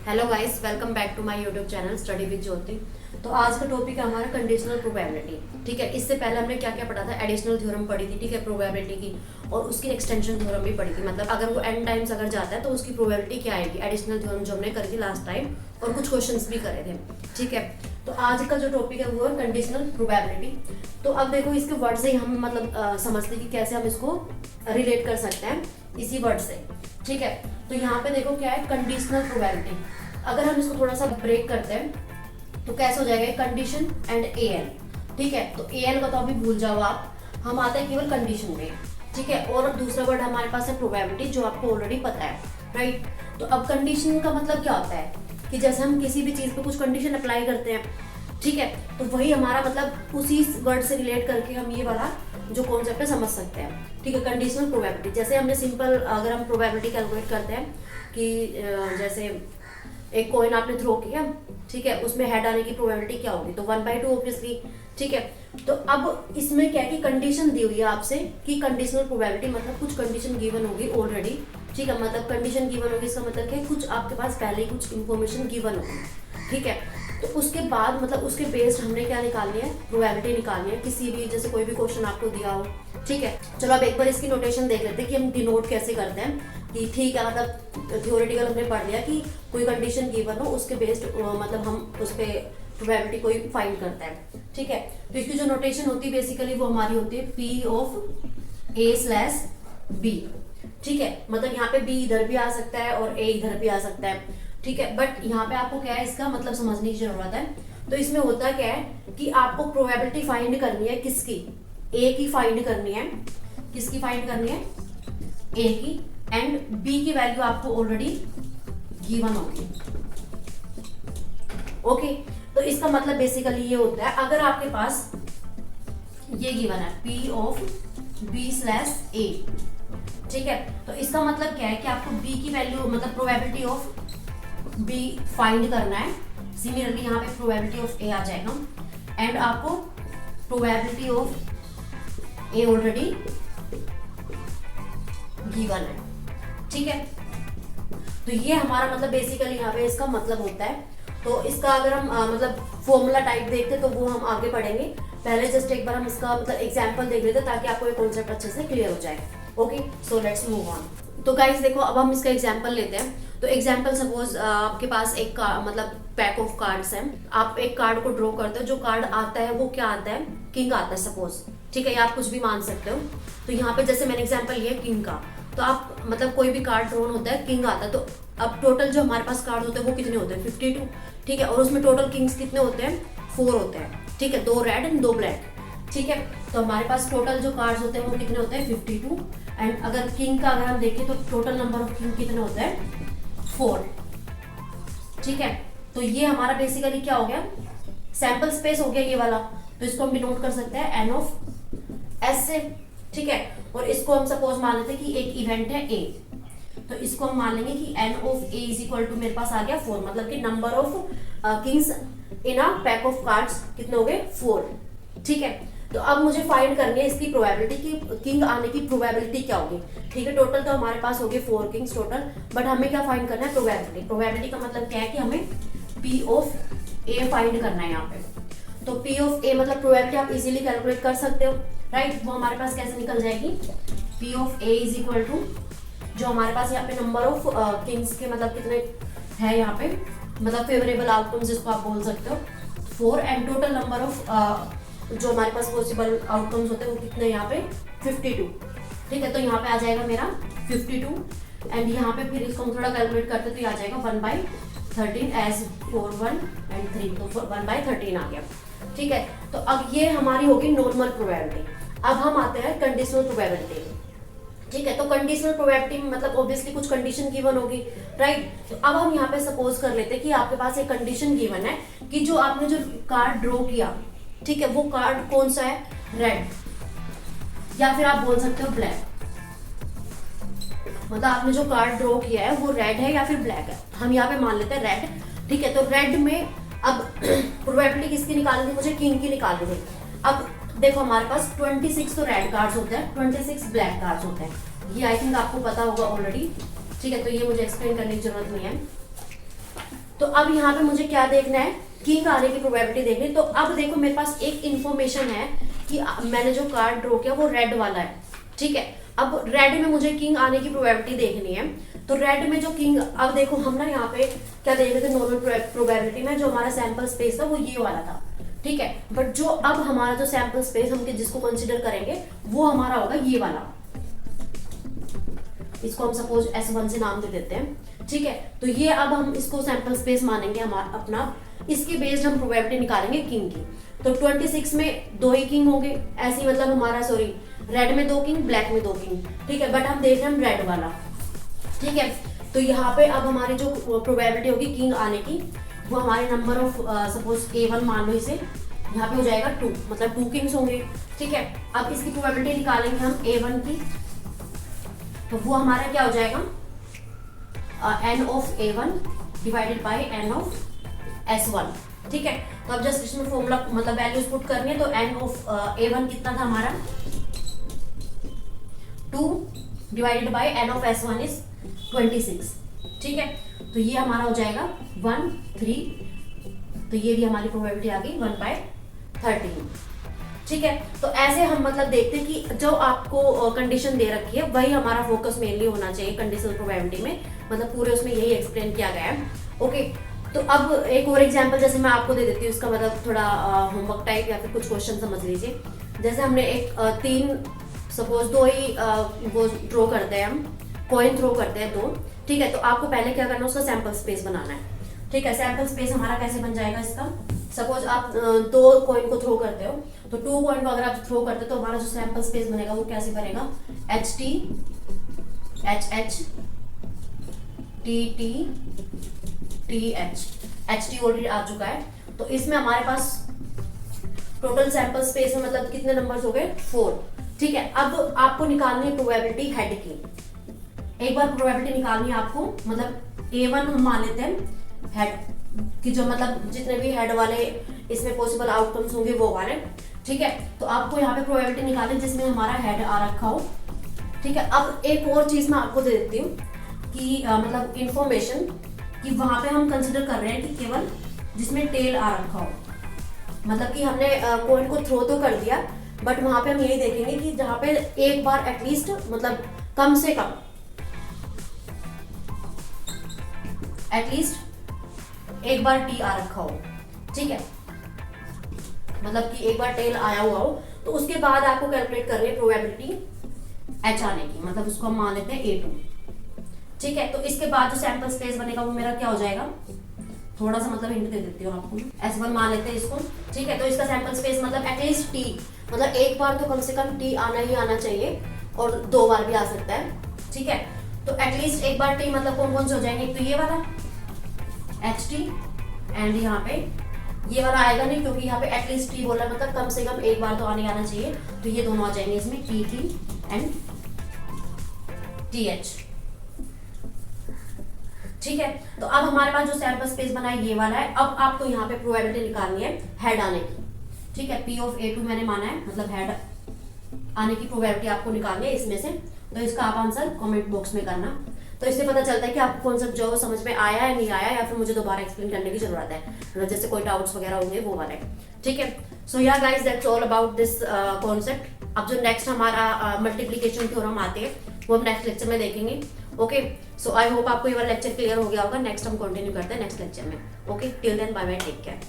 Hello guys, welcome back to my YouTube channel study with Jyoti. तो आज का topic है हमारा कंडीशनल प्रोबेबिलिटी। ठीक है, इससे पहले हमने क्या क्या पढ़ा था, एडिशनल थ्योरम पढ़ी थी, ठीक है, प्रोबेबिलिटी की, और उसकी एक्सटेंशन थ्योरम भी पढ़ी थी। मतलब अगर वो एन टाइम्स अगर जाता है तो उसकी प्रोबेबिलिटी क्या आएगी, एडिशनल थ्योरम जो हमने करी थी लास्ट टाइम, और कुछ क्वेश्चंस भी करे थे। ठीक है, तो आज का जो टॉपिक है वो है कंडीशनल प्रोबेबिलिटी। तो अब देखो, इसके वर्ड से ही हम मतलब समझते कि कैसे हम इसको रिलेट कर सकते हैं इसी वर्ड से। ठीक है, तो यहाँ पे देखो क्या है, कंडीशनल प्रोबेबिलिटी। अगर हम इसको थोड़ा सा ब्रेक करते हैं तो कैसे हो जाएगा, कंडीशन एंड ए एल। ठीक है, तो ए एल का तो अभी भूल जाओ आप, हम आते हैं केवल कंडीशन में। ठीक है, और दूसरा वर्ड हमारे पास है प्रोबेबिलिटी, जो आपको ऑलरेडी पता है, राइट। तो अब कंडीशन का मतलब क्या होता है कि जैसे हम किसी भी चीज पे कुछ कंडीशन अप्लाई करते हैं, ठीक है, तो वही हमारा मतलब उसी वर्ड से रिलेट करके हम ये वाला जो कॉन्सेप्ट है समझ सकते हैं। ठीक है, कंडीशनल प्रोबेबिलिटी, जैसे हमने सिंपल अगर हम प्रोबेबिलिटी कैलकुलेट करते हैं कि जैसे एक कॉइन आपने थ्रो किया, ठीक है, उसमें हेड आने की प्रोबेबिलिटी क्या होगी, तो 1/2 ऑब्वियसली। ठीक है, तो अब इसमें क्या की कंडीशन दी हुई है आपसे कि कंडीशनल प्रोबेबिलिटी मतलब कुछ कंडीशन गिवन होगी ऑलरेडी। ठीक है, मतलब कंडीशन गिवन होगी, इसका मतलब क्या है, कुछ आपके पास पहले ही कुछ इन्फॉर्मेशन गिवन होगी। ठीक है, तो उसके बाद मतलब उसके बेस्ड हमने क्या निकालनी है, प्रोबेबिलिटी निकालनी है किसी भी, जैसे कोई भी क्वेश्चन आपको दिया हो। ठीक है, चलो अब एक बार इसकी नोटेशन देख लेते हैं कि हम डिनोट कैसे करते हैं। कि ठीक है, मतलब थियोरेटिकल हमने पढ़ लिया कि कोई कंडीशन गिवन हो, उसके बेस्ड मतलब हम उस पर प्रोबेबिलिटी कोई फाइंड करता है। ठीक है, तो इसकी जो नोटेशन होती है बेसिकली वो हमारी होती है P ऑफ A/B। ठीक है, मतलब यहाँ पे B इधर भी आ सकता है और A इधर भी आ सकता है। ठीक है, बट यहाँ पे आपको क्या है, इसका मतलब समझने की जरूरत है। तो इसमें होता क्या है कि आपको प्रोबेबिलिटी फाइंड करनी है किसकी, A की फाइंड करनी है। किसकी फाइंड करनी है, A की, एंड B की वैल्यू आपको ऑलरेडी गिवन होगी। ओके, तो इसका मतलब बेसिकली ये होता है, अगर आपके पास ये गिवन है P ऑफ B/A, ठीक है, तो इसका मतलब क्या है कि आपको B की वैल्यू मतलब प्रोबेबिलिटी ऑफ B फाइंड करना है। सिमिलरली यहाँ पे प्रोबेबिलिटी ऑफ A आ जाएगा, एंड आपको probability of A already given है। ठीक है, तो ये हमारा मतलब बेसिकली यहाँ पे इसका मतलब होता है। तो इसका अगर हम मतलब फॉर्मूला टाइप देखते तो वो हम आगे पढ़ेंगे, पहले जस्ट एक बार हम इसका मतलब एग्जांपल देख लेते ताकि आपको ये कॉन्सेप्ट अच्छे से क्लियर हो जाए। Okay, so let's move on. तो गाइस देखो, अब हम इसका एग्जांपल लेते हैं। तो एग्जांपल सपोज आपके पास एक मतलब पैक ऑफ कार्ड्स हैं, आप एक कार्ड को ड्रॉ करते हो, जो कार्ड आता है वो क्या आता है, किंग आता है सपोज। ठीक है, या आप कुछ भी मान सकते हो। तो यहाँ पे जैसे मैंने एग्जाम्पल लिया किंग का, तो आप मतलब कोई भी कार्ड ड्रॉन होता है, किंग आता है, तो अब टोटल जो हमारे पास कार्ड होते हैं वो कितने होते हैं, 52। ठीक है, और उसमें टोटल किंग्स कितने होते हैं, 4 होते हैं। ठीक है, 2 रेड एंड 2 ब्लैक। ठीक है, तो हमारे पास टोटल जो कार्ड्स होते हैं वो कितने होते हैं, 52। एंड अगर किंग का अगर हम देखें तो टोटल नंबर ऑफ किंग कितने होते हैं, 4। ठीक है, तो ये हमारा बेसिकली क्या हो गया, सैंपल स्पेस हो गया ये वाला। तो इसको हम डिनोट कर सकते हैं N ऑफ S से। ठीक है, और इसको हम सपोज मान लेते हैं कि एक इवेंट है A, तो इसको हम मान लेंगे कि N of A is equal to मेरे पास आ गया 4, मतलब कि number of kings in a pack of cards कितने हो गए, 4। ठीक है, तो अब मुझे फाइंड करनी है इसकी प्रोबेबिलिटी कि किंग आने की प्रोबेबिलिटी क्या होगी। ठीक है, टोटल तो हमारे पास हो गए 4 किंग्स टोटल, बट हमें क्या फाइंड करना है, प्रोबेबिलिटी। प्रोबेबिलिटी का मतलब क्या है कि हमें P ऑफ A फाइंड करना है यहाँ पे। तो P ऑफ A मतलब प्रोबेबिलिटी आप इजीली कैलकुलेट कर सकते हो, राइट। वो हमारे पास कैसे निकल जाएगी, P of A is equal to, जो हमारे पास यहाँ पे नंबर ऑफ किंग्स के मतलब कितने है यहाँ पे, मतलब फेवरेबल आउटकम्स जिसको आप बोल सकते हो, 4, एंड टोटल नंबर ऑफ जो हमारे पास पॉसिबल आउटकम्स होते हैं वो कितने यहाँ पे, 52। ठीक है, तो यहाँ पे आ जाएगा मेरा 52, एंड यहाँ पे फिर इसको हम थोड़ा कैलकुलेट करते तो ये आ जाएगा 1/13 एज 4, 1 एंड 3, तो 1/13 आ गया। ठीक है, तो अब ये हमारी होगी नॉर्मल प्रोबेबिलिटी। अब हम आते हैं कंडीशनल प्रोबेबिलिटी। ठीक है, तो कंडीशनल प्रोबेबिलिटी में मतलब ऑब्वियसली कुछ कंडीशन गिवन होगी, राइट। तो अब हम यहाँ पे सपोज कर लेते हैं कि आपके पास एक कंडीशन गिवन है कि जो आपने जो कार्ड ड्रॉ किया, ठीक है, वो कार्ड कौन सा है, रेड, या फिर आप बोल सकते हो ब्लैक। मतलब आपने जो कार्ड ड्रॉ किया है वो रेड है या फिर ब्लैक है, हम यहाँ पे मान लेते हैं रेड। ठीक है, तो रेड में अब प्रोबेबिलिटी किसकी निकालनी थी, मुझे किंग की निकालनी थी। अब देखो हमारे पास 26 तो रेड कार्ड्स होते हैं, 26 ब्लैक कार्ड्स होते हैं, ये आई थिंक आपको पता होगा ऑलरेडी। ठीक है, तो ये मुझे एक्सप्लेन करने की जरूरत नहीं है। तो अब यहाँ पे मुझे क्या देखना है, किंग आने की प्रोबेबिलिटी देखनी। तो अब देखो मेरे पास एक इंफॉर्मेशन है कि मैंने जो कार्ड ड्रॉ किया वो रेड वाला है, ठीक है। अब रेड में मुझे किंग आने की प्रोबेबिलिटी देखनी है। तो रेड में जो किंग, अब देखो हम ना यहाँ पे क्या देख रहे थे, नॉर्मल प्रोबेबिलिटी में जो हमारा सैंपल स्पेस था वो ये वाला था, ठीक है। बट जो अब हमारा जो सैंपल स्पेस हम जिसको कंसिडर करेंगे वो हमारा होगा ये वाला, इसको हम सपोज S1 से नाम दे देते हैं, ठीक है। तो ये अब हम इसको सैंपल स्पेस मानेंगे हमारा अपना, इसके बेस्ड हम प्रोबेबिलिटी निकालेंगे किंग की। तो 26 में 2 ही किंग होंगे, ऐसे मतलब हमारा सॉरी रेड में 2 किंग, ब्लैक में 2 किंग, ठीक है। बट हम देख रहे हैं रेड वाला, ठीक है। तो यहाँ पे अब हमारी जो प्रोबेबिलिटी होगी किंग आने की वो हमारे नंबर ऑफ सपोज A1 मान लो इसे, यहाँ पे हो जाएगा 2, मतलब 2 किंग्स होंगे, ठीक है। अब इसकी प्रोबेबिलिटी निकालेंगे हम A1 की, तो वो हमारा क्या हो जाएगा n of A1 divided by n of S1, ठीक है। तो अब जस्ट इसमें फॉर्मूला मतलब वैल्यूज पुट करनी है। तो n ऑफ A1 कितना था हमारा 2 divided by n of S1 is 26, ठीक है। तो ये हमारा हो जाएगा 1 3, तो ये भी हमारी प्रोबेबिलिटी आ गई 1/13, ठीक है। तो ऐसे हम मतलब देखते हैं कि जो आपको कंडीशन दे रखी है वही हमारा फोकस मेनली होना चाहिए कंडीशनल प्रोबेबिलिटी में, मतलब पूरे उसमें यही एक्सप्लेन किया गया है, ओके। तो अब एक और एग्जांपल जैसे मैं आपको दे देती हूँ, इसका मतलब थोड़ा होमवर्क टाइप या फिर कुछ क्वेश्चन समझ लीजिए। जैसे हमने एक 3 सपोज 2 ही वो ड्रॉ करते हैं, हम कॉइन थ्रो करते हैं 2, ठीक है। तो आपको पहले क्या करना है, उसका सैंपल स्पेस बनाना है, ठीक है। सैंपल स्पेस हमारा कैसे बन जाएगा इसका, सपोज आप 2 कॉइन को थ्रो करते हो, तो 2 कॉइन को अगर आप थ्रो करते हो तो हमारा जो सैंपल स्पेस बनेगा वो कैसे बनेगा, HT HH TT TH, HT already आ चुका है। तो इसमें हमारे पास टोटल सैंपल स्पेस में मतलब कितने नंबर्स हो गए 4, ठीक है। अब आपको निकालनी है प्रोबेबिलिटी हेड की, एक बार प्रोबेबिलिटी निकालनी है आपको, मतलब A1 हम मान लेते हैं हेड कि जो मतलब जितने भी हेड वाले इसमें पॉसिबल आउटकम्स होंगे वो वाले, ठीक है। तो आपको यहाँ पे प्रोबेबिलिटी निकालनी जिसमें हमारा हेड आ रखा हो, ठीक है। अब एक और चीज मैं आपको दे देती हूँ कि मतलब इंफॉर्मेशन कि वहां पे हम कंसिडर कर रहे हैं कि केवल जिसमें टेल आ रखा हो, मतलब कि हमने कॉइन को थ्रो तो कर दिया, बट वहां पे हम यही देखेंगे कि जहाँ पे एक बार एटलीस्ट मतलब कम से कम एटलीस्ट एक बार टी आ रखा हो, ठीक है। मतलब कि एक बार टेल आया हुआ हो, तो उसके बाद आपको कैलकुलेट करनी है प्रोबेबिलिटी एच आने की, मतलब उसको हम मान लेते हैं A2, ठीक है। तो इसके बाद जो सैंपल स्पेस बनेगा वो मेरा क्या हो जाएगा, थोड़ा सा मतलब हिंट दे देती हूँ आपको, S1 मान लेते हैं इसको, ठीक है। तो इसका सैंपल स्पेस मतलब एटलीस्ट टी, मतलब एक बार तो कम से कम टी आना ही आना चाहिए, और 2 बार भी आ सकता है, ठीक है। तो एटलीस्ट एक बार टी मतलब कौन कौन से हो जाएंगे, एक तो ये वाला HT एंड यहाँ पे ये वाला आएगा नहीं क्योंकि यहाँ पे एटलीस्ट टी बोला, मतलब कम से कम एक बार तो आने आना चाहिए, तो ये दोनों आ जाएंगे इसमें TT एंड TH, ठीक है। तो अब हमारे पास जो सैंपल स्पेस बना है ये वाला है। अब आपको यहाँ पे प्रोबेबिलिटी निकालनी है हेड आने की, ठीक है। P ऑफ A2 मैंने माना है, मतलब हेड आने की प्रोबेबिलिटी आपको निकालनी है इसमें से। तो इसका आप आंसर कमेंट बॉक्स में करना, तो इससे पता चलता है कि आपको कॉन्सेप्ट जो समझ में आया है नहीं आया, या फिर मुझे दोबारा एक्सप्लेन करने की जरूरत है, मतलब जैसे कोई डाउट्स वगैरह होंगे वो वाले, ठीक है। सो या guys that's all about this concept. अब जो नेक्स्ट हमारा मल्टीप्लिकेशन थ्योरम आते हैं वो हम नेक्स्ट लेक्चर में देखेंगे, ओके। सो आई होप आपको ये वाला लेक्चर क्लियर हो गया होगा। नेक्स्ट हम कंटिन्यू करते हैं नेक्स्ट लेक्चर में, okay. Till then bye bye, take care.